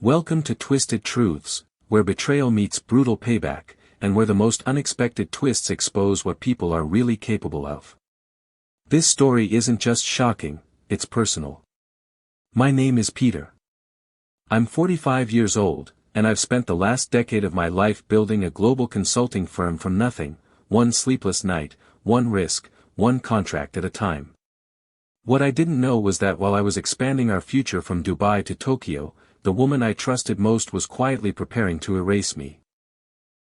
Welcome to Twisted Truths, where betrayal meets brutal payback, and where the most unexpected twists expose what people are really capable of. This story isn't just shocking, it's personal. My name is Peter. I'm 45 years old, and I've spent the last decade of my life building a global consulting firm from nothing, one sleepless night, one risk, one contract at a time. What I didn't know was that while I was expanding our future from Dubai to Tokyo, the woman I trusted most was quietly preparing to erase me.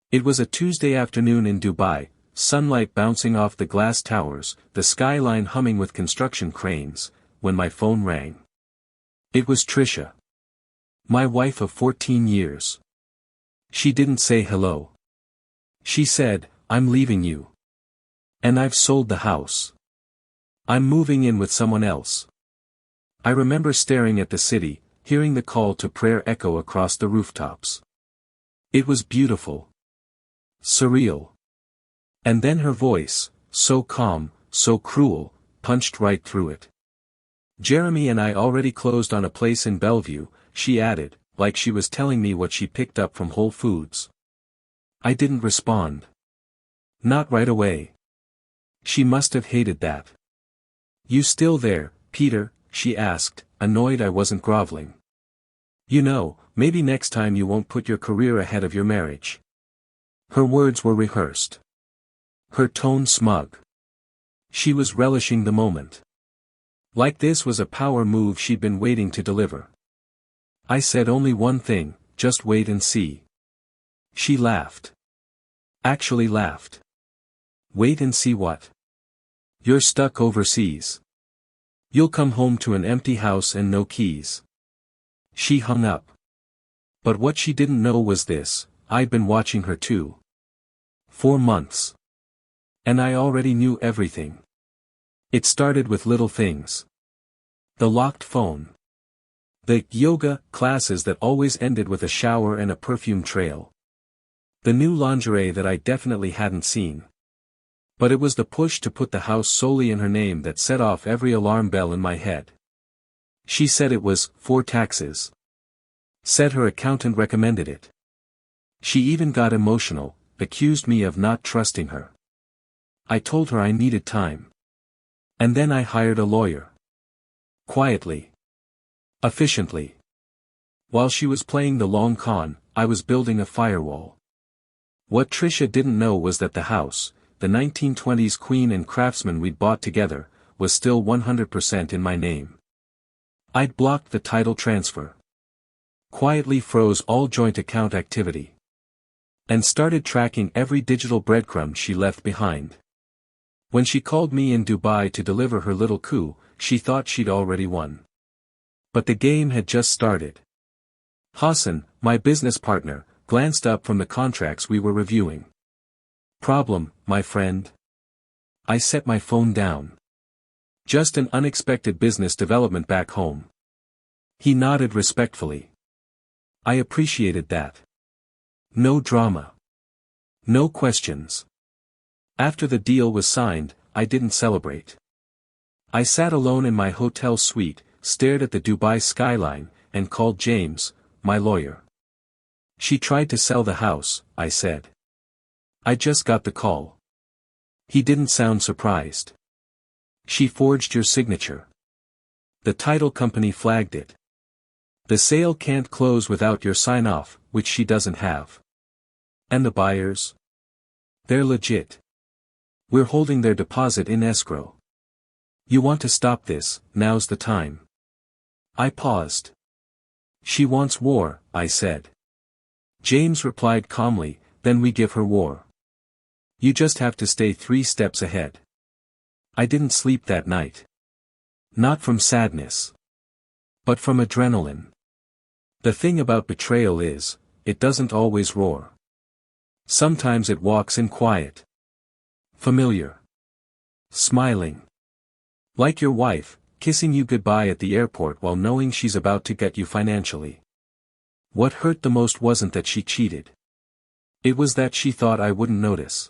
It was a Tuesday afternoon in Dubai, sunlight bouncing off the glass towers, the skyline humming with construction cranes, when my phone rang. It was Trisha. My wife of 14 years. She didn't say hello. She said, "I'm leaving you. And I've sold the house. I'm moving in with someone else." I remember staring at the city, hearing the call to prayer echo across the rooftops. It was beautiful. Surreal. And then her voice, so calm, so cruel, punched right through it. "Jeremy and I already closed on a place in Bellevue," she added, like she was telling me what she picked up from Whole Foods. I didn't respond. Not right away. She must have hated that. "You still there, Peter?" she asked, annoyed I wasn't groveling. "You know, maybe next time you won't put your career ahead of your marriage." Her words were rehearsed. Her tone smug. She was relishing the moment. Like this was a power move she'd been waiting to deliver. I said only one thing, "Just wait and see." She laughed. Actually laughed. "Wait and see what?" "You're stuck overseas. You'll come home to an empty house and no keys." She hung up. But what she didn't know was this: I'd been watching her too. 4 months. And I already knew everything. It started with little things. The locked phone. The yoga classes that always ended with a shower and a perfume trail. The new lingerie that I definitely hadn't seen. But it was the push to put the house solely in her name that set off every alarm bell in my head. She said it was for taxes. Said her accountant recommended it. She even got emotional, accused me of not trusting her. I told her I needed time. And then I hired a lawyer. Quietly. Efficiently. While she was playing the long con, I was building a firewall. What Trisha didn't know was that the house, the 1920s Queen and Craftsman we'd bought together, was still 100% in my name. I'd blocked the title transfer. Quietly froze all joint account activity. And started tracking every digital breadcrumb she left behind. When she called me in Dubai to deliver her little coup, she thought she'd already won. But the game had just started. Hassan, my business partner, glanced up from the contracts we were reviewing. "Problem, my friend?" I set my phone down. "Just an unexpected business development back home." He nodded respectfully. I appreciated that. No drama. No questions. After the deal was signed, I didn't celebrate. I sat alone in my hotel suite, stared at the Dubai skyline, and called James, my lawyer. "She tried to sell the house," I said. "I just got the call." He didn't sound surprised. "She forged your signature. The title company flagged it. The sale can't close without your sign-off, which she doesn't have. And the buyers? They're legit. We're holding their deposit in escrow. You want to stop this, now's the time." I paused. "She wants war," I said. James replied calmly, "Then we give her war. You just have to stay 3 steps ahead." I didn't sleep that night. Not from sadness. But from adrenaline. The thing about betrayal is, it doesn't always roar. Sometimes it walks in quiet. Familiar. Smiling. Like your wife, kissing you goodbye at the airport while knowing she's about to get you financially. What hurt the most wasn't that she cheated. It was that she thought I wouldn't notice.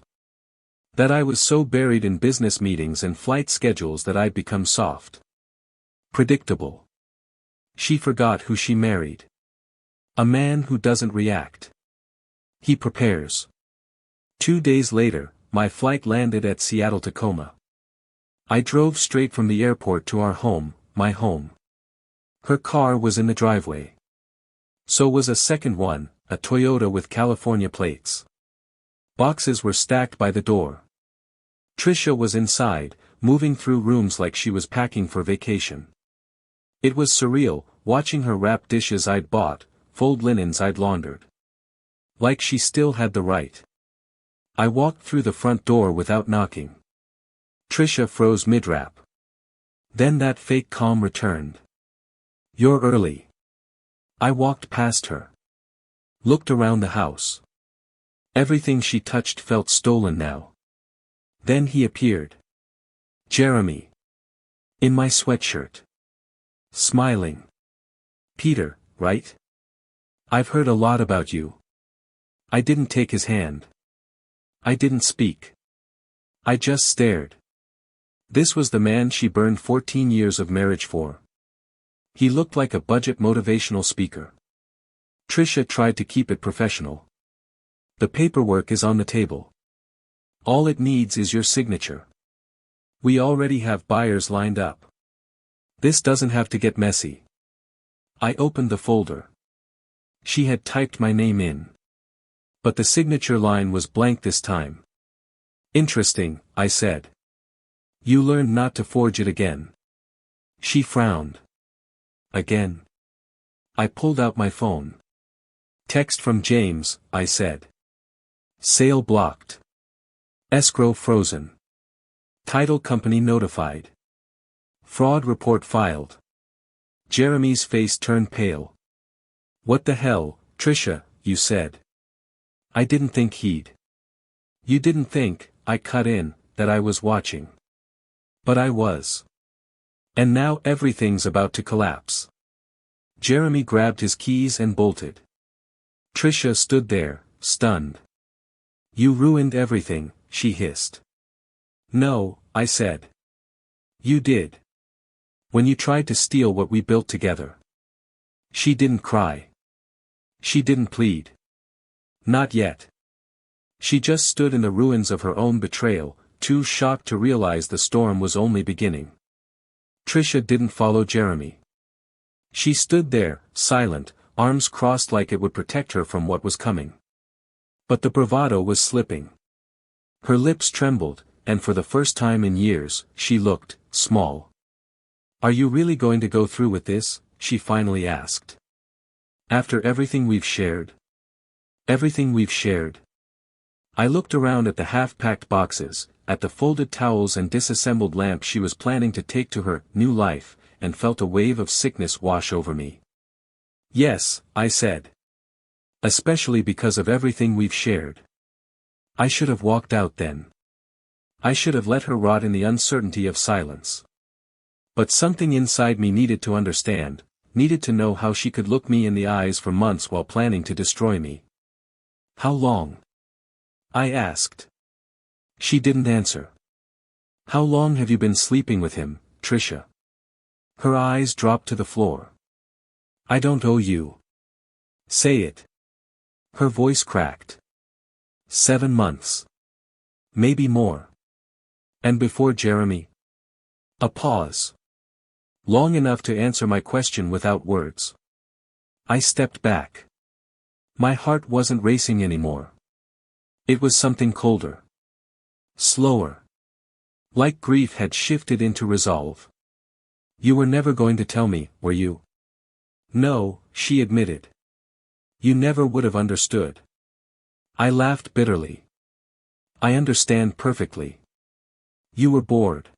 That I was so buried in business meetings and flight schedules that I'd become soft. Predictable. She forgot who she married. A man who doesn't react. He prepares. 2 days later, my flight landed at Seattle-Tacoma. I drove straight from the airport to our home, my home. Her car was in the driveway. So was a second one, a Toyota with California plates. Boxes were stacked by the door. Tricia was inside, moving through rooms like she was packing for vacation. It was surreal, watching her wrap dishes I'd bought, fold linens I'd laundered. Like she still had the right. I walked through the front door without knocking. Tricia froze mid-wrap. Then that fake calm returned. "You're early." I walked past her. Looked around the house. Everything she touched felt stolen now. Then he appeared. Jeremy. In my sweatshirt. Smiling. "Peter, right? I've heard a lot about you." I didn't take his hand. I didn't speak. I just stared. This was the man she burned 14 years of marriage for. He looked like a budget motivational speaker. Tricia tried to keep it professional. "The paperwork is on the table. All it needs is your signature. We already have buyers lined up. This doesn't have to get messy." I opened the folder. She had typed my name in. But the signature line was blank this time. "Interesting," I said. "You learned not to forge it again." She frowned. "Again?" I pulled out my phone. "Text from James," I said. "Sale blocked. Escrow frozen. Title company notified. Fraud report filed." Jeremy's face turned pale. "What the hell, Tricia, you said." "I didn't think he'd." "You didn't think," I cut in, "that I was watching." But I was. And now everything's about to collapse. Jeremy grabbed his keys and bolted. Tricia stood there, stunned. "You ruined everything," she hissed. "No," I said. "You did. When you tried to steal what we built together." She didn't cry. She didn't plead. Not yet. She just stood in the ruins of her own betrayal, too shocked to realize the storm was only beginning. Tricia didn't follow Jeremy. She stood there, silent, arms crossed like it would protect her from what was coming. But the bravado was slipping. Her lips trembled, and for the first time in years, she looked small. "Are you really going to go through with this?" she finally asked. "After everything we've shared?" "Everything we've shared." I looked around at the half-packed boxes, at the folded towels and disassembled lamp she was planning to take to her new life, and felt a wave of sickness wash over me. "Yes," I said. "Especially because of everything we've shared." I should have walked out then. I should have let her rot in the uncertainty of silence. But something inside me needed to understand, needed to know how she could look me in the eyes for months while planning to destroy me. "How long?" I asked. She didn't answer. "How long have you been sleeping with him, Tricia?" Her eyes dropped to the floor. "I don't owe you." "Say it." Her voice cracked. 7 months. Maybe more. "And before Jeremy?" A pause. Long enough to answer my question without words. I stepped back. My heart wasn't racing anymore. It was something colder. Slower. Like grief had shifted into resolve. "You were never going to tell me, were you?" "No," she admitted. "You never would have understood." I laughed bitterly. "I understand perfectly. You were bored.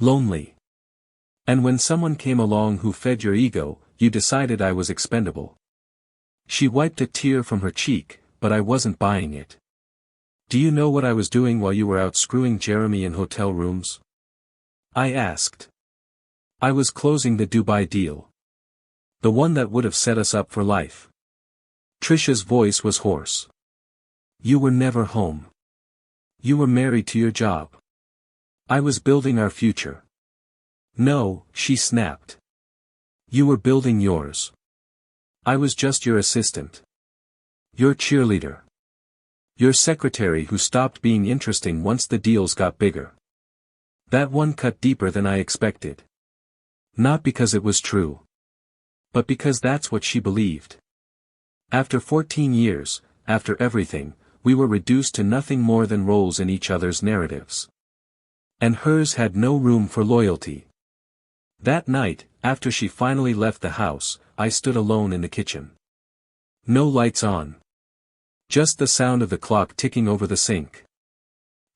Lonely. And when someone came along who fed your ego, you decided I was expendable." She wiped a tear from her cheek, but I wasn't buying it. "Do you know what I was doing while you were out screwing Jeremy in hotel rooms?" I asked. "I was closing the Dubai deal. The one that would have set us up for life." Tricia's voice was hoarse. "You were never home. You were married to your job. I was building our future." "No," she snapped. "You were building yours." I was just your assistant. Your cheerleader. Your secretary who stopped being interesting once the deals got bigger. That one cut deeper than I expected. Not because it was true. But because that's what she believed. After 14 years, after everything, we were reduced to nothing more than roles in each other's narratives. And hers had no room for loyalty. That night, after she finally left the house, I stood alone in the kitchen. No lights on. Just the sound of the clock ticking over the sink.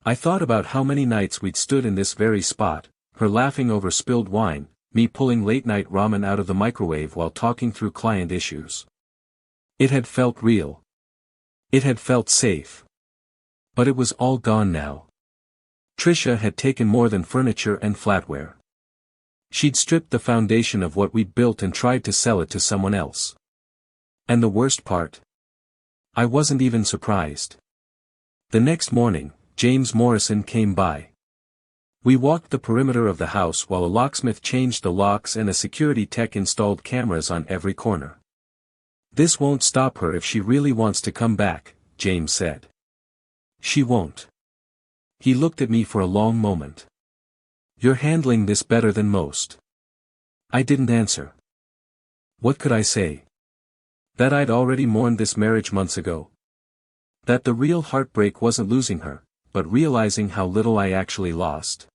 I thought about how many nights we'd stood in this very spot, her laughing over spilled wine, me pulling late-night ramen out of the microwave while talking through client issues. It had felt real. It had felt safe. But it was all gone now. Trisha had taken more than furniture and flatware. She'd stripped the foundation of what we'd built and tried to sell it to someone else. And the worst part? I wasn't even surprised. The next morning, James Morrison came by. We walked the perimeter of the house while a locksmith changed the locks and a security tech installed cameras on every corner. This won't stop her if she really wants to come back, James said. She won't. He looked at me for a long moment. You're handling this better than most. I didn't answer. What could I say? That I'd already mourned this marriage months ago. That the real heartbreak wasn't losing her, but realizing how little I actually lost.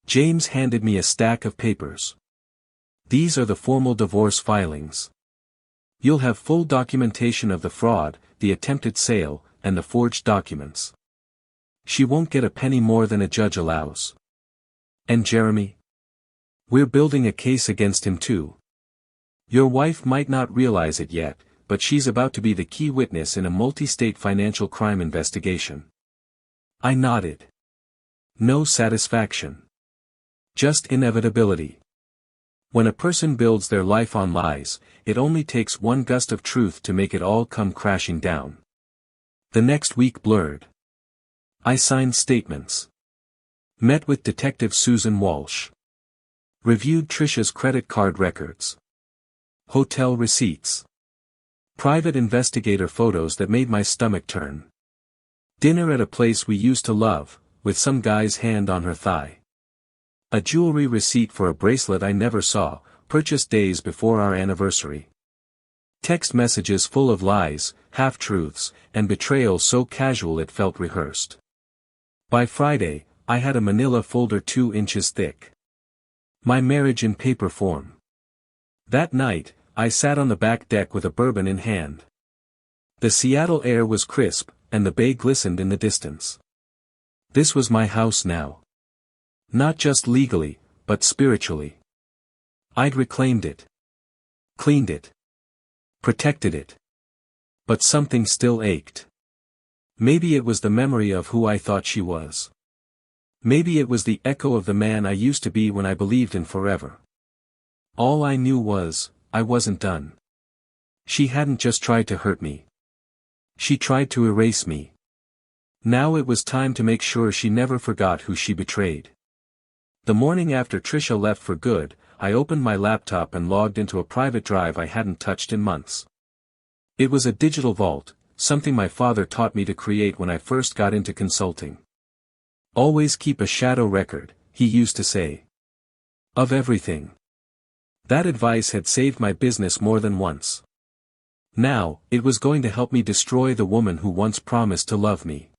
James handed me a stack of papers. These are the formal divorce filings. You'll have full documentation of the fraud, the attempted sale, and the forged documents. She won't get a penny more than a judge allows. And Jeremy? We're building a case against him too. Your wife might not realize it yet, but she's about to be the key witness in a multi-state financial crime investigation. I nodded. No satisfaction. Just inevitability. When a person builds their life on lies, it only takes one gust of truth to make it all come crashing down. The next week blurred. I signed statements. Met with Detective Susan Walsh. Reviewed Trisha's credit card records. Hotel receipts. Private investigator photos that made my stomach turn. Dinner at a place we used to love, with some guy's hand on her thigh. A jewelry receipt for a bracelet I never saw, purchased days before our anniversary. Text messages full of lies, half-truths, and betrayal so casual it felt rehearsed. By Friday, I had a manila folder 2 inches thick. My marriage in paper form. That night, I sat on the back deck with a bourbon in hand. The Seattle air was crisp, and the bay glistened in the distance. This was my house now. Not just legally, but spiritually. I'd reclaimed it. Cleaned it. Protected it. But something still ached. Maybe it was the memory of who I thought she was. Maybe it was the echo of the man I used to be when I believed in forever. All I knew was, I wasn't done. She hadn't just tried to hurt me. She tried to erase me. Now it was time to make sure she never forgot who she betrayed. The morning after Trisha left for good, I opened my laptop and logged into a private drive I hadn't touched in months. It was a digital vault, something my father taught me to create when I first got into consulting. Always keep a shadow record, he used to say. Of everything. That advice had saved my business more than once. Now, it was going to help me destroy the woman who once promised to love me.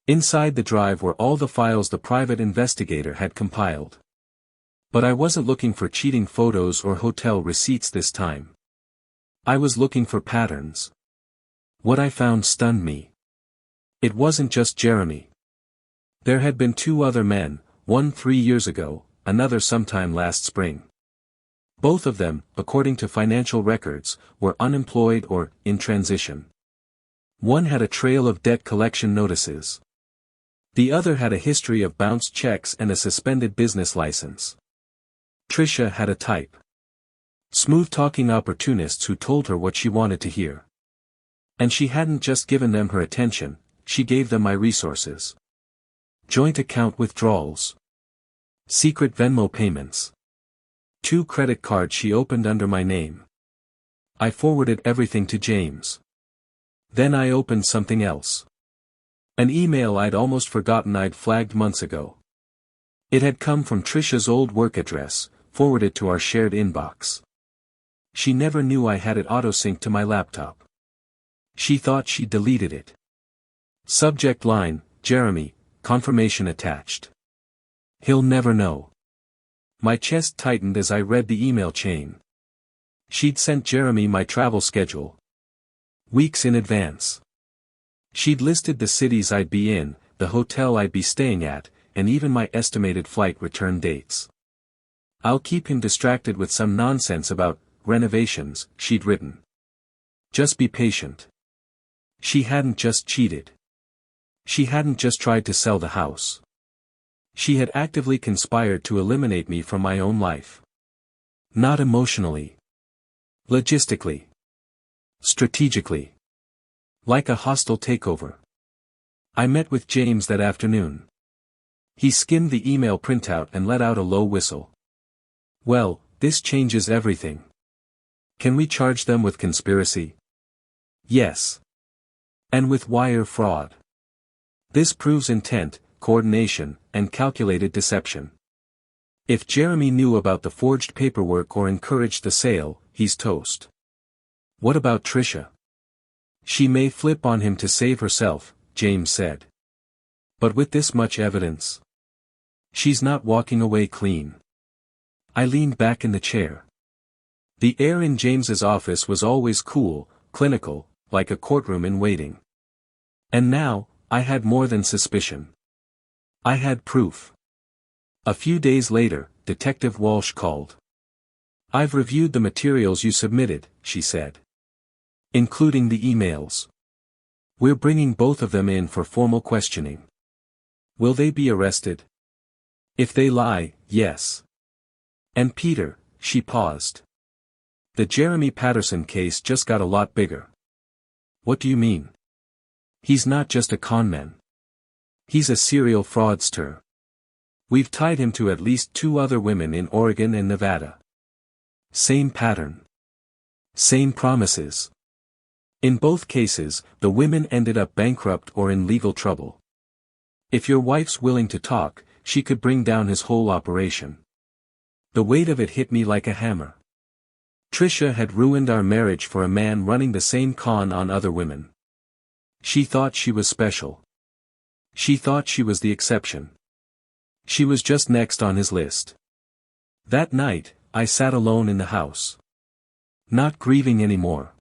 Inside the drive were all the files the private investigator had compiled. But I wasn't looking for cheating photos or hotel receipts this time. I was looking for patterns. What I found stunned me. It wasn't just Jeremy. There had been 2 other men, one 3 years ago, another sometime last spring. Both of them, according to financial records, were unemployed or in transition. One had a trail of debt collection notices. The other had a history of bounced checks and a suspended business license. Trisha had a type. Smooth-talking opportunists who told her what she wanted to hear. And she hadn't just given them her attention, she gave them my resources. Joint account withdrawals. Secret Venmo payments. 2 credit cards she opened under my name. I forwarded everything to James. Then I opened something else. An email I'd almost forgotten I'd flagged months ago. It had come from Trisha's old work address, forwarded to our shared inbox. She never knew I had it auto-synced to my laptop. She thought she'd deleted it. Subject line, Jeremy, confirmation attached. He'll never know. My chest tightened as I read the email chain. She'd sent Jeremy my travel schedule. Weeks in advance. She'd listed the cities I'd be in, the hotel I'd be staying at, and even my estimated flight return dates. I'll keep him distracted with some nonsense about renovations, she'd written. Just be patient. She hadn't just cheated. She hadn't just tried to sell the house. She had actively conspired to eliminate me from my own life. Not emotionally. Logistically. Strategically. Like a hostile takeover. I met with James that afternoon. He skimmed the email printout and let out a low whistle. Well, this changes everything. Can we charge them with conspiracy? Yes. And with wire fraud. This proves intent, coordination, and calculated deception. If Jeremy knew about the forged paperwork or encouraged the sale, he's toast. What about Trisha? She may flip on him to save herself, James said. But with this much evidence, she's not walking away clean. I leaned back in the chair. The air in James's office was always cool, clinical, like a courtroom in waiting. And now, I had more than suspicion. I had proof. A few days later, Detective Walsh called. I've reviewed the materials you submitted, she said. Including the emails. We're bringing both of them in for formal questioning. Will they be arrested? If they lie, yes. And Peter, she paused. The Jeremy Patterson case just got a lot bigger. What do you mean? He's not just a conman. He's a serial fraudster. We've tied him to at least 2 other women in Oregon and Nevada. Same pattern. Same promises. In both cases, the women ended up bankrupt or in legal trouble. If your wife's willing to talk, she could bring down his whole operation. The weight of it hit me like a hammer. Trisha had ruined our marriage for a man running the same con on other women. She thought she was special. She thought she was the exception. She was just next on his list. That night, I sat alone in the house. Not grieving anymore.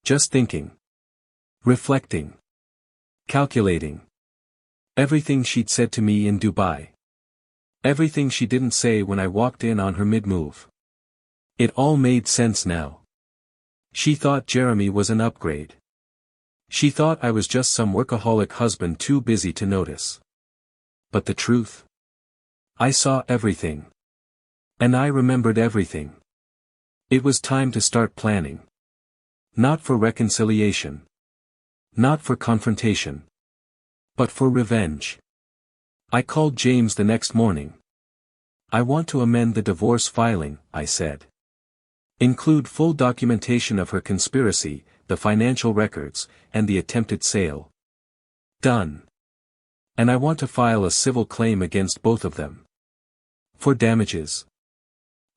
Just thinking. Reflecting. Calculating. Everything she'd said to me in Dubai. Everything she didn't say when I walked in on her mid-move. It all made sense now. She thought Jeremy was an upgrade. She thought I was just some workaholic husband too busy to notice. But the truth? I saw everything. And I remembered everything. It was time to start planning. Not for reconciliation. Not for confrontation. But for revenge. I called James the next morning. I want to amend the divorce filing, I said. Include full documentation of her conspiracy, the financial records, and the attempted sale. Done. And I want to file a civil claim against both of them. For damages.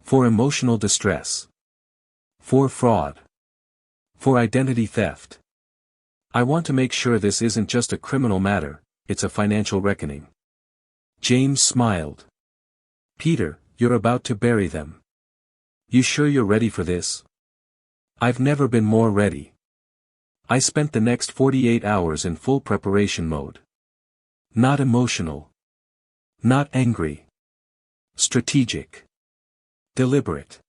For emotional distress. For fraud. For identity theft. I want to make sure this isn't just a criminal matter, it's a financial reckoning. James smiled. Peter, you're about to bury them. You sure you're ready for this? I've never been more ready. I spent the next 48 hours in full preparation mode. Not emotional. Not angry. Strategic. Deliberate.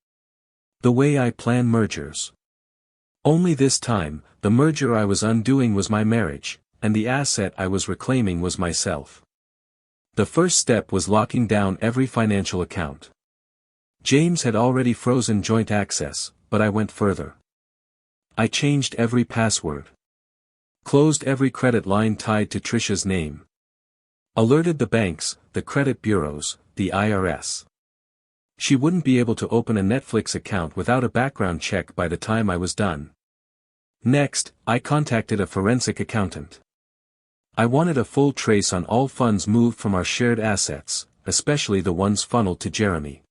The way I plan mergers. Only this time, the merger I was undoing was my marriage, and the asset I was reclaiming was myself. The first step was locking down every financial account. James had already frozen joint access, but I went further. I changed every password. Closed every credit line tied to Trisha's name. Alerted the banks, the credit bureaus, the IRS. She wouldn't be able to open a Netflix account without a background check by the time I was done. Next, I contacted a forensic accountant. I wanted a full trace on all funds moved from our shared assets, especially the ones funneled to Jeremy.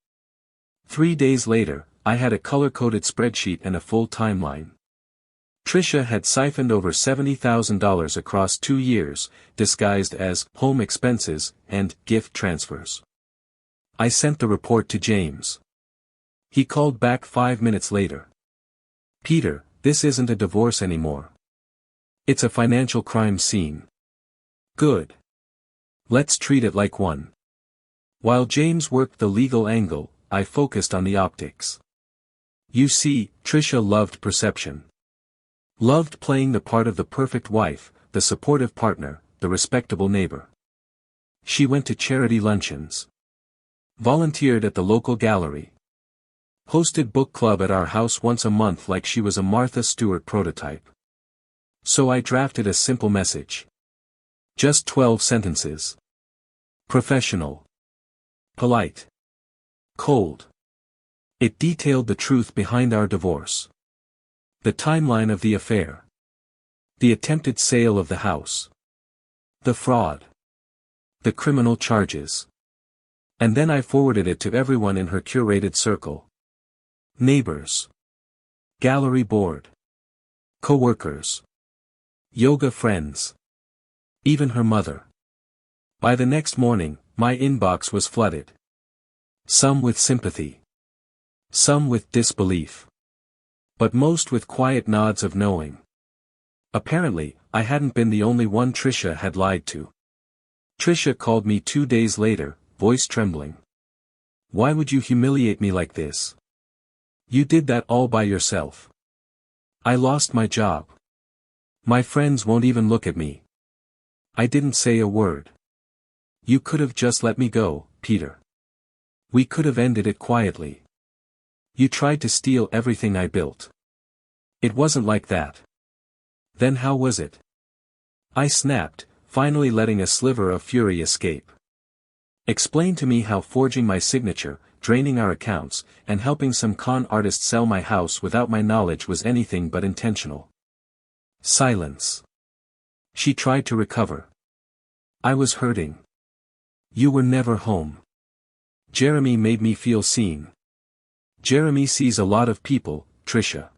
3 days later, I had a color-coded spreadsheet and a full timeline. Trisha had siphoned over $70,000 across 2 years, disguised as home expenses and gift transfers. I sent the report to James. He called back 5 minutes later. "Peter, this isn't a divorce anymore. It's a financial crime scene." "Good. Let's treat it like one." While James worked the legal angle, I focused on the optics. You see, Trisha loved perception. Loved playing the part of the perfect wife, the supportive partner, the respectable neighbor. She went to charity luncheons. Volunteered at the local gallery. Hosted book club at our house once a month like she was a Martha Stewart prototype. So I drafted a simple message. Just 12 sentences. Professional. Polite. Cold. It detailed the truth behind our divorce. The timeline of the affair. The attempted sale of the house. The fraud. The criminal charges. And then I forwarded it to everyone in her curated circle. Neighbors. Gallery board. Co-workers. Yoga friends. Even her mother. By the next morning, my inbox was flooded. Some with sympathy. Some with disbelief. But most with quiet nods of knowing. Apparently, I hadn't been the only one Trisha had lied to. Trisha called me 2 days later, voice trembling. "Why would you humiliate me like this? You did that all by yourself. I lost my job. My friends won't even look at me. I didn't say a word. You could have just let me go, Peter. We could have ended it quietly. You tried to steal everything I built. It wasn't like that. Then how was it?" I snapped, finally letting a sliver of fury escape. "Explain to me how forging my signature, draining our accounts, and helping some con artist sell my house without my knowledge was anything but intentional." Silence. She tried to recover. "I was hurting. You were never home. Jeremy made me feel seen. Jeremy sees a lot of people, Trisha.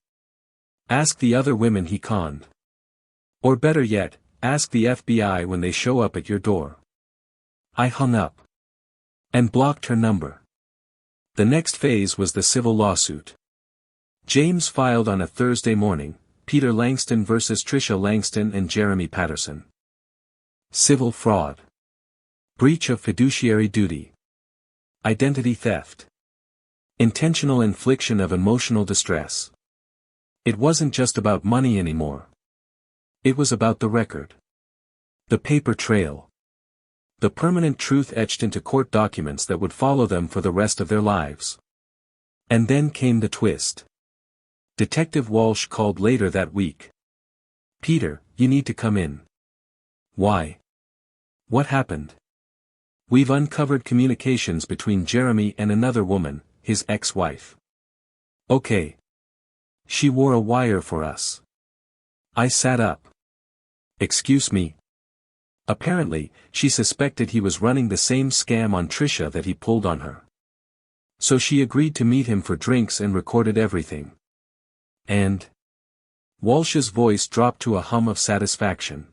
Ask the other women he conned. Or better yet, ask the FBI when they show up at your door." I hung up. And blocked her number. The next phase was the civil lawsuit. James filed on a Thursday morning, Peter Langston versus Trisha Langston and Jeremy Patterson. Civil fraud. Breach of fiduciary duty. Identity theft. Intentional infliction of emotional distress. It wasn't just about money anymore. It was about the record. The paper trail. The permanent truth etched into court documents that would follow them for the rest of their lives. And then came the twist. Detective Walsh called later that week. "Peter, you need to come in." "Why? What happened?" "We've uncovered communications between Jeremy and another woman, his ex-wife." "Okay. She wore a wire for us." I sat up. "Excuse me?" Apparently, she suspected he was running the same scam on Trisha that he pulled on her. So she agreed to meet him for drinks and recorded everything. And Walsh's voice dropped to a hum of satisfaction.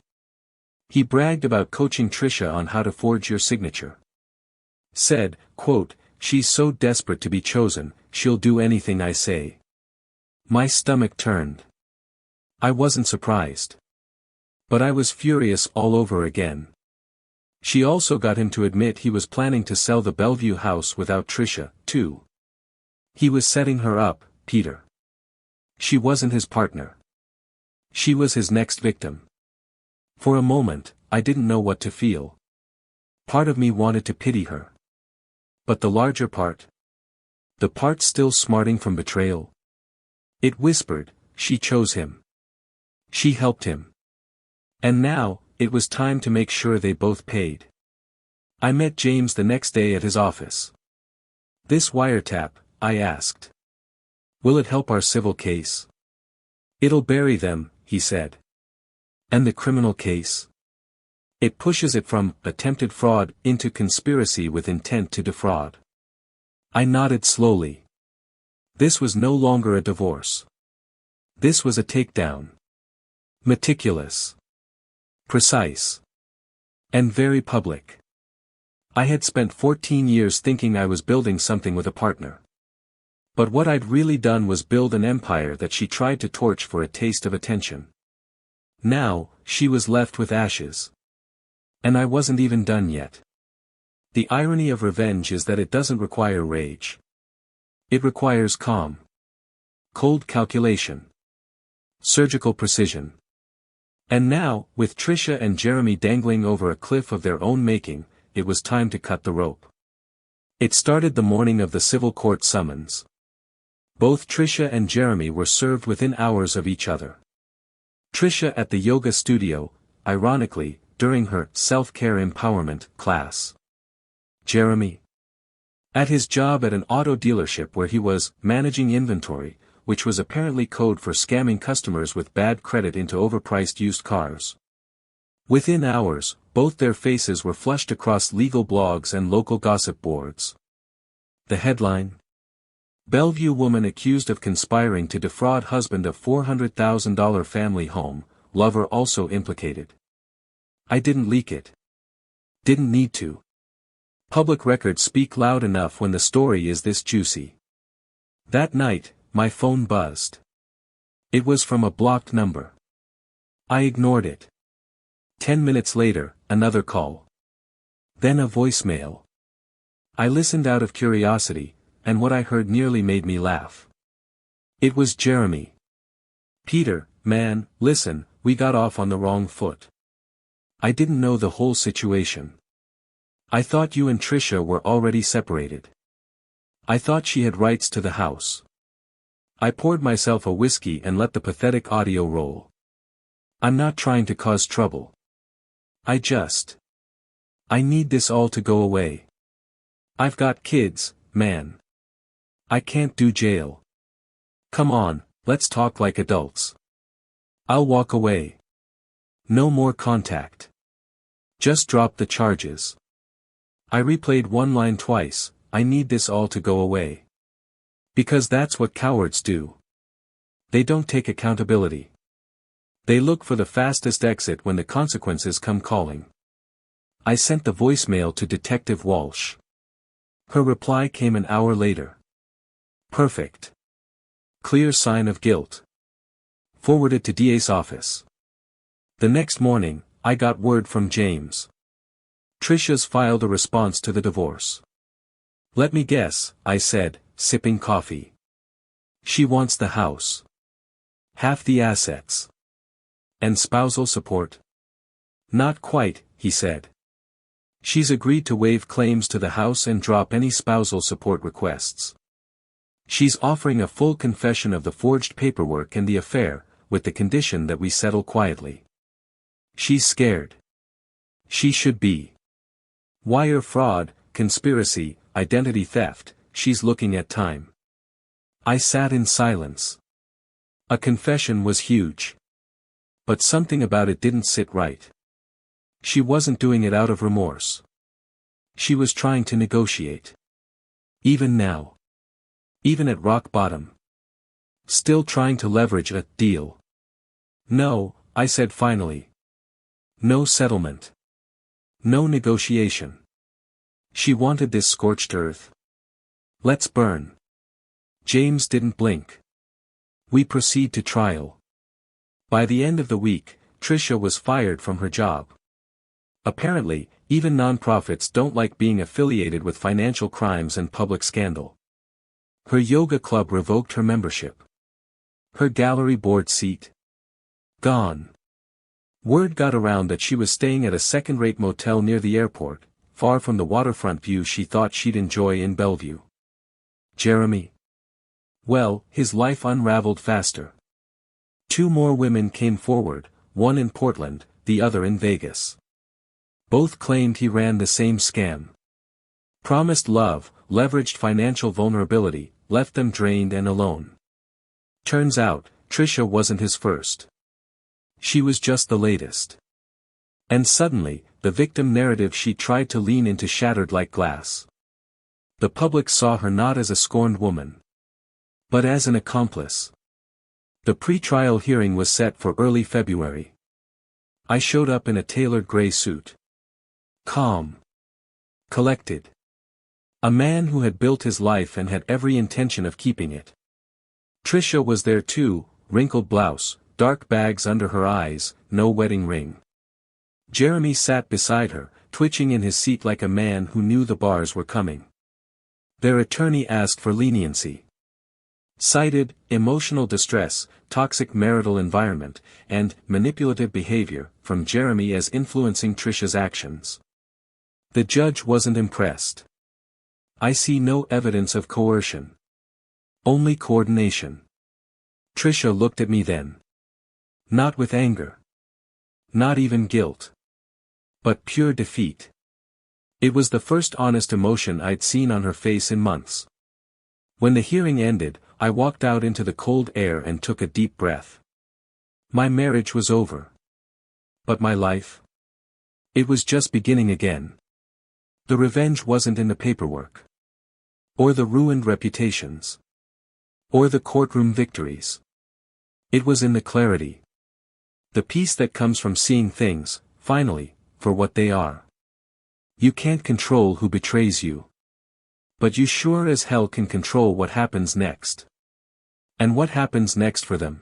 "He bragged about coaching Trisha on how to forge your signature. Said, quote, 'She's so desperate to be chosen, she'll do anything I say.'" My stomach turned. I wasn't surprised. But I was furious all over again. She also got him to admit he was planning to sell the Bellevue house without Trisha, too. He was setting her up, Peter. She wasn't his partner. She was his next victim. For a moment, I didn't know what to feel. Part of me wanted to pity her. But the larger part? The part still smarting from betrayal? It whispered, she chose him. She helped him. And now, it was time to make sure they both paid. I met James the next day at his office. This wiretap, I asked. Will it help our civil case? It'll bury them, he said. And the criminal case? It pushes it from attempted fraud into conspiracy with intent to defraud. I nodded slowly. This was no longer a divorce. This was a takedown. Meticulous. Precise. And very public. I had spent 14 years thinking I was building something with a partner. But what I'd really done was build an empire that she tried to torch for a taste of attention. Now, she was left with ashes. And I wasn't even done yet. The irony of revenge is that it doesn't require rage. It requires calm. Cold calculation. Surgical precision. And now, with Trisha and Jeremy dangling over a cliff of their own making, it was time to cut the rope. It started the morning of the civil court summons. Both Trisha and Jeremy were served within hours of each other. Trisha at the yoga studio, ironically, during her self-care empowerment class. Jeremy at his job at an auto dealership where he was managing inventory, which was apparently code for scamming customers with bad credit into overpriced used cars. Within hours, both their faces were flushed across legal blogs and local gossip boards. The headline? Bellevue woman accused of conspiring to defraud husband of $400,000 family home, lover also implicated. I didn't leak it. Didn't need to. Public records speak loud enough when the story is this juicy. That night, my phone buzzed. It was from a blocked number. I ignored it. 10 minutes later, another call. Then a voicemail. I listened out of curiosity, and what I heard nearly made me laugh. It was Jeremy. Peter, man, listen, we got off on the wrong foot. I didn't know the whole situation. I thought you and Trisha were already separated. I thought she had rights to the house. I poured myself a whiskey and let the pathetic audio roll. I'm not trying to cause trouble. I need this all to go away. I've got kids, man. I can't do jail. Come on, let's talk like adults. I'll walk away. No more contact. Just drop the charges. I replayed one line twice, I need this all to go away. Because that's what cowards do. They don't take accountability. They look for the fastest exit when the consequences come calling. I sent the voicemail to Detective Walsh. Her reply came an hour later. Perfect. Clear sign of guilt. Forwarded to DA's office. The next morning, I got word from James. Trisha's filed a response to the divorce. Let me guess, I said, sipping coffee. She wants the house. Half the assets. And spousal support? Not quite, he said. She's agreed to waive claims to the house and drop any spousal support requests. She's offering a full confession of the forged paperwork and the affair, with the condition that we settle quietly. She's scared. She should be. Wire fraud, conspiracy, identity theft, she's looking at time. I sat in silence. A confession was huge. But something about it didn't sit right. She wasn't doing it out of remorse. She was trying to negotiate. Even now. Even at rock bottom. Still trying to leverage a deal. No, I said finally. No settlement. No negotiation. She wanted this scorched earth. Let's burn. James didn't blink. We proceed to trial. By the end of the week, Trisha was fired from her job. Apparently, even nonprofits don't like being affiliated with financial crimes and public scandal. Her yoga club revoked her membership. Her gallery board seat. Gone. Word got around that she was staying at a second-rate motel near the airport, far from the waterfront view she thought she'd enjoy in Bellevue. Jeremy. Well, his life unraveled faster. 2 more women came forward, one in Portland, the other in Vegas. Both claimed he ran the same scam. Promised love, leveraged financial vulnerability, left them drained and alone. Turns out, Trisha wasn't his first. She was just the latest. And suddenly, the victim narrative she tried to lean into shattered like glass. The public saw her not as a scorned woman, but as an accomplice. The pre-trial hearing was set for early February. I showed up in a tailored gray suit. Calm. Collected. A man who had built his life and had every intention of keeping it. Trisha was there too, wrinkled blouse, dark bags under her eyes, no wedding ring. Jeremy sat beside her, twitching in his seat like a man who knew the bars were coming. Their attorney asked for leniency. Cited, emotional distress, toxic marital environment, and manipulative behavior from Jeremy as influencing Trisha's actions. The judge wasn't impressed. I see no evidence of coercion. Only coordination. Trisha looked at me then. Not with anger. Not even guilt. But pure defeat. It was the first honest emotion I'd seen on her face in months. When the hearing ended, I walked out into the cold air and took a deep breath. My marriage was over. But my life? It was just beginning again. The revenge wasn't in the paperwork. Or the ruined reputations. Or the courtroom victories. It was in the clarity. The peace that comes from seeing things, finally, for what they are. You can't control who betrays you. But you sure as hell can control what happens next. And what happens next for them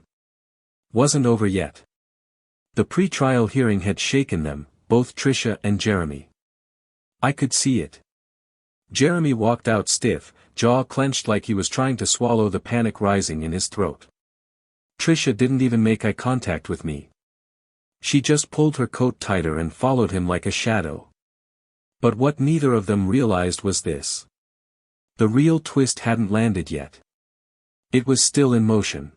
wasn't over yet. The pre-trial hearing had shaken them, both Trisha and Jeremy. I could see it. Jeremy walked out stiff, jaw clenched like he was trying to swallow the panic rising in his throat. Trisha didn't even make eye contact with me. She just pulled her coat tighter and followed him like a shadow. But what neither of them realized was this. The real twist hadn't landed yet. It was still in motion.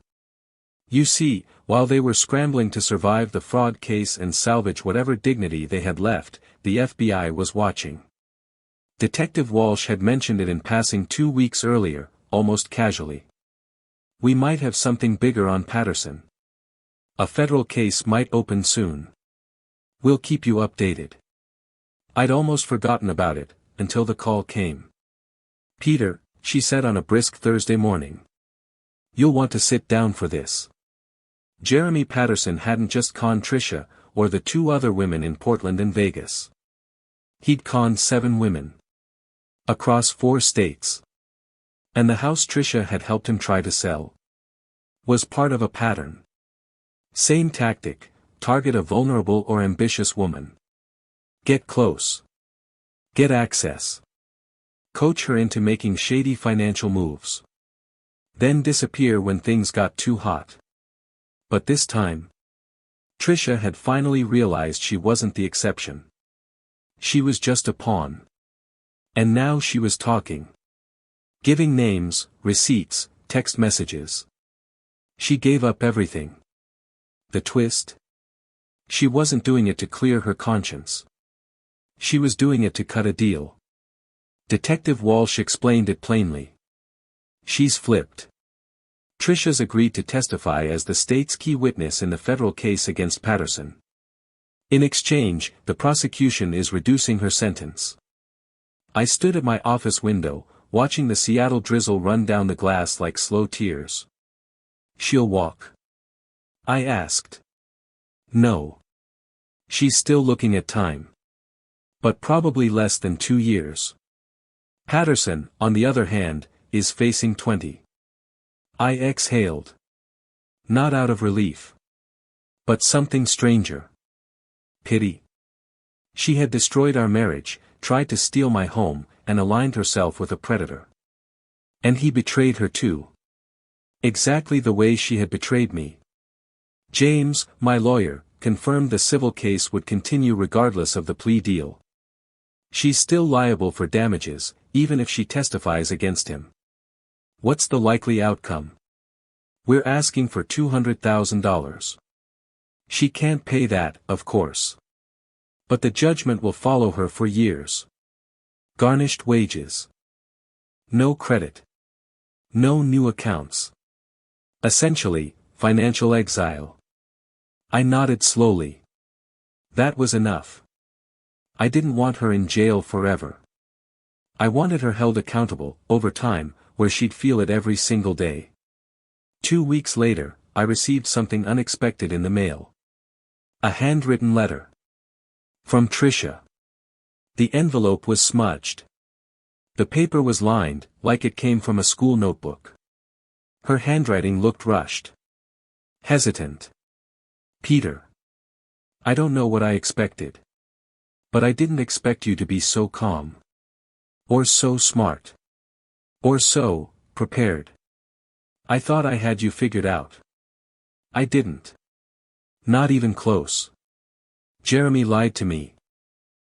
You see, while they were scrambling to survive the fraud case and salvage whatever dignity they had left, the FBI was watching. Detective Walsh had mentioned it in passing 2 weeks earlier, almost casually. We might have something bigger on Patterson. A federal case might open soon. We'll keep you updated. I'd almost forgotten about it, until the call came. Peter, she said on a brisk Thursday morning. You'll want to sit down for this. Jeremy Patterson hadn't just conned Trisha, or the 2 other women in Portland and Vegas. He'd conned 7 women. Across 4 states. And the house Trisha had helped him try to sell was part of a pattern. Same tactic, target a vulnerable or ambitious woman. Get close. Get access. Coach her into making shady financial moves. Then disappear when things got too hot. But this time, Trisha had finally realized she wasn't the exception. She was just a pawn. And now she was talking. Giving names, receipts, text messages. She gave up everything. The twist? She wasn't doing it to clear her conscience. She was doing it to cut a deal. Detective Walsh explained it plainly. She's flipped. Trisha's agreed to testify as the state's key witness in the federal case against Patterson. In exchange, the prosecution is reducing her sentence. I stood at my office window, watching the Seattle drizzle run down the glass like slow tears. She'll walk? I asked. No. She's still looking at time. But probably less than 2 years. Patterson, on the other hand, is facing 20. I exhaled. Not out of relief. But something stranger. Pity. She had destroyed our marriage, tried to steal my home, and aligned herself with a predator. And he betrayed her too. Exactly the way she had betrayed me. James, my lawyer, confirmed the civil case would continue regardless of the plea deal. She's still liable for damages, even if she testifies against him. What's the likely outcome? We're asking for $200,000. She can't pay that, of course. But the judgment will follow her for years. Garnished wages. No credit. No new accounts. Essentially, financial exile. I nodded slowly. That was enough. I didn't want her in jail forever. I wanted her held accountable, over time, where she'd feel it every single day. 2 weeks later, I received something unexpected in the mail. A handwritten letter. From Tricia. The envelope was smudged. The paper was lined, like it came from a school notebook. Her handwriting looked rushed. Hesitant. Peter. I don't know what I expected. But I didn't expect you to be so calm. Or so smart. Or so prepared. I thought I had you figured out. I didn't. Not even close. Jeremy lied to me.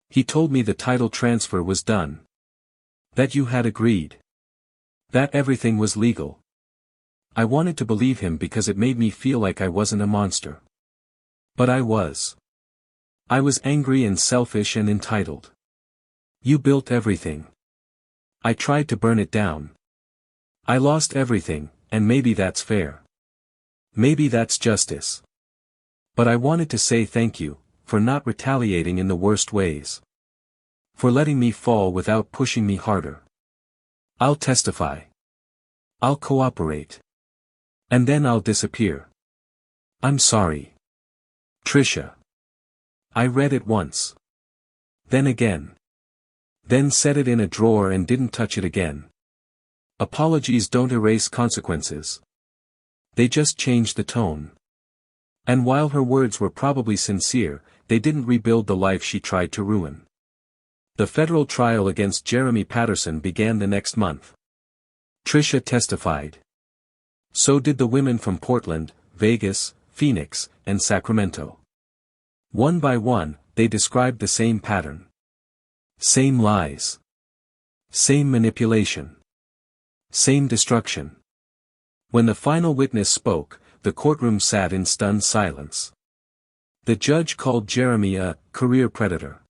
He told me the title transfer was done. That you had agreed. That everything was legal. I wanted to believe him because it made me feel like I wasn't a monster. But I was. I was angry and selfish and entitled. You built everything. I tried to burn it down. I lost everything, and maybe that's fair. Maybe that's justice. But I wanted to say thank you, for not retaliating in the worst ways. For letting me fall without pushing me harder. I'll testify. I'll cooperate. And then I'll disappear. I'm sorry. Tricia. I read it once. Then again. Then set it in a drawer and didn't touch it again. Apologies don't erase consequences. They just change the tone. And while her words were probably sincere, they didn't rebuild the life she tried to ruin. The federal trial against Jeremy Patterson began the next month. Tricia testified. So did the women from Portland, Vegas, Phoenix, and Sacramento. One by one, they described the same pattern. Same lies. Same manipulation. Same destruction. When the final witness spoke, the courtroom sat in stunned silence. The judge called Jeremy a career predator.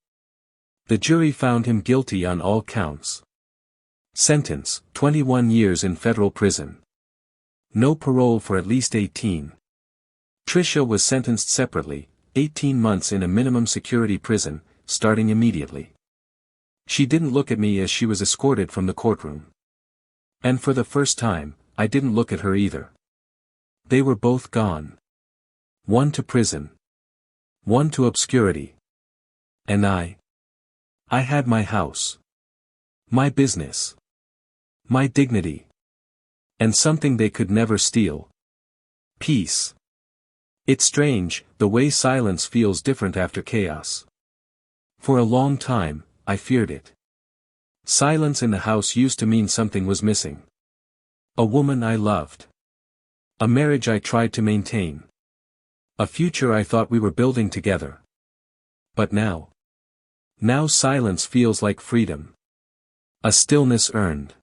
The jury found him guilty on all counts. Sentence: 21 years in federal prison. No parole for at least 18. Tricia was sentenced separately, 18 months in a minimum security prison, starting immediately. She didn't look at me as she was escorted from the courtroom. And for the first time, I didn't look at her either. They were both gone. One to prison. One to obscurity. And I had my house. My business. My dignity. And something they could never steal. Peace. It's strange, the way silence feels different after chaos. For a long time, I feared it. Silence in the house used to mean something was missing. A woman I loved. A marriage I tried to maintain. A future I thought we were building together. But now. Now silence feels like freedom. A stillness earned.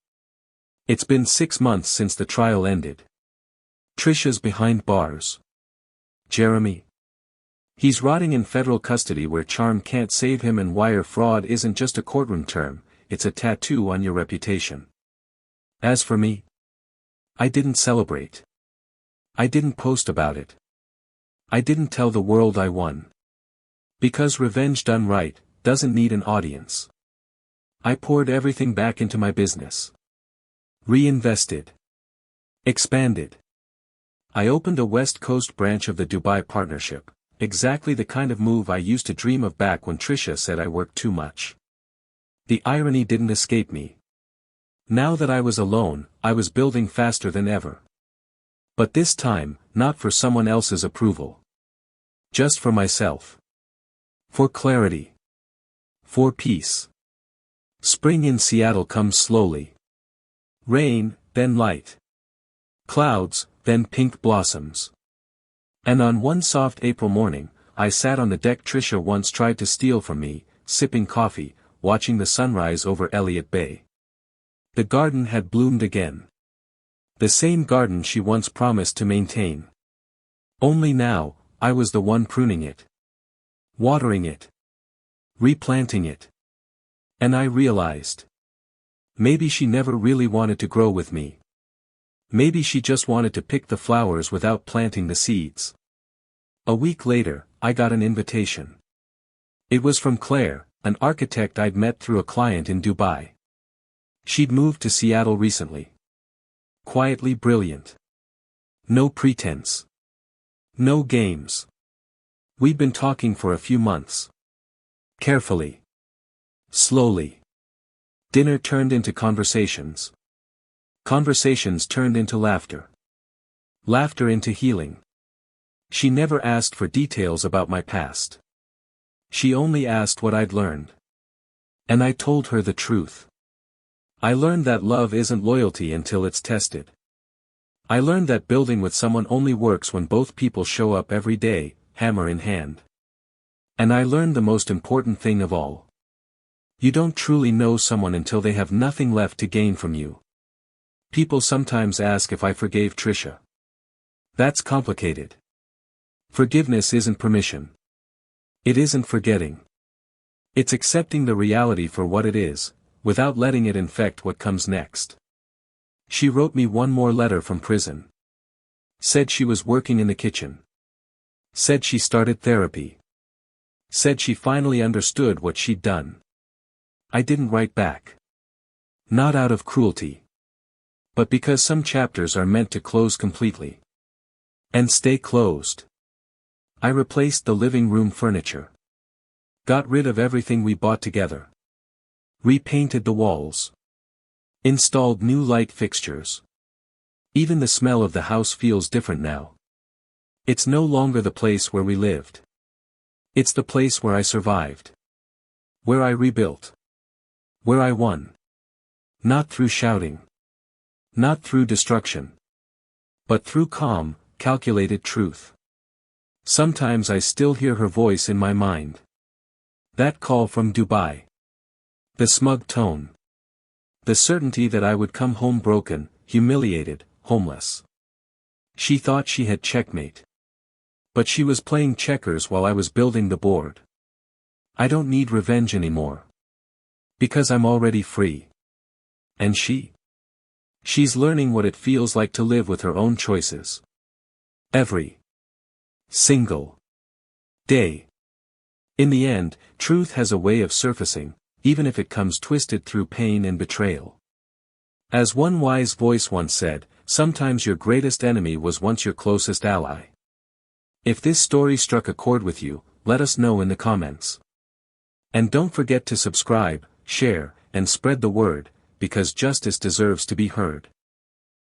It's been 6 months since the trial ended. Tricia's behind bars. Jeremy. He's rotting in federal custody where charm can't save him and wire fraud isn't just a courtroom term, it's a tattoo on your reputation. As for me, I didn't celebrate. I didn't post about it. I didn't tell the world I won. Because revenge done right, doesn't need an audience. I poured everything back into my business. Reinvested. Expanded. I opened a West Coast branch of the Dubai partnership, exactly the kind of move I used to dream of back when Tricia said I worked too much. The irony didn't escape me. Now that I was alone, I was building faster than ever. But this time, not for someone else's approval. Just for myself. For clarity. For peace. Spring in Seattle comes slowly. Rain, then light. Clouds, then pink blossoms. And on one soft April morning, I sat on the deck Tricia once tried to steal from me, sipping coffee, watching the sunrise over Elliott Bay. The garden had bloomed again. The same garden she once promised to maintain. Only now, I was the one pruning it. Watering it. Replanting it. And I realized. Maybe she never really wanted to grow with me. Maybe she just wanted to pick the flowers without planting the seeds. A week later, I got an invitation. It was from Claire, an architect I'd met through a client in Dubai. She'd moved to Seattle recently. Quietly brilliant. No pretense. No games. We'd been talking for a few months. Carefully. Slowly. Dinner turned into conversations. Conversations turned into laughter. Laughter into healing. She never asked for details about my past. She only asked what I'd learned. And I told her the truth. I learned that love isn't loyalty until it's tested. I learned that building with someone only works when both people show up every day, hammer in hand. And I learned the most important thing of all. You don't truly know someone until they have nothing left to gain from you. People sometimes ask if I forgave Trisha. That's complicated. Forgiveness isn't permission. It isn't forgetting. It's accepting the reality for what it is, without letting it infect what comes next. She wrote me one more letter from prison. Said she was working in the kitchen. Said she started therapy. Said she finally understood what she'd done. I didn't write back. Not out of cruelty. But because some chapters are meant to close completely. And stay closed. I replaced the living room furniture. Got rid of everything we bought together. Repainted the walls. Installed new light fixtures. Even the smell of the house feels different now. It's no longer the place where we lived. It's the place where I survived. Where I rebuilt. Where I won. Not through shouting. Not through destruction. But through calm, calculated truth. Sometimes I still hear her voice in my mind. That call from Dubai. The smug tone. The certainty that I would come home broken, humiliated, homeless. She thought she had checkmate. But she was playing checkers while I was building the board. I don't need revenge anymore. Because I'm already free. And she's learning what it feels like to live with her own choices. Every single day. In the end, truth has a way of surfacing, even if it comes twisted through pain and betrayal. As one wise voice once said, sometimes your greatest enemy was once your closest ally. If this story struck a chord with you, let us know in the comments. And don't forget to subscribe, share, and spread the word, because justice deserves to be heard.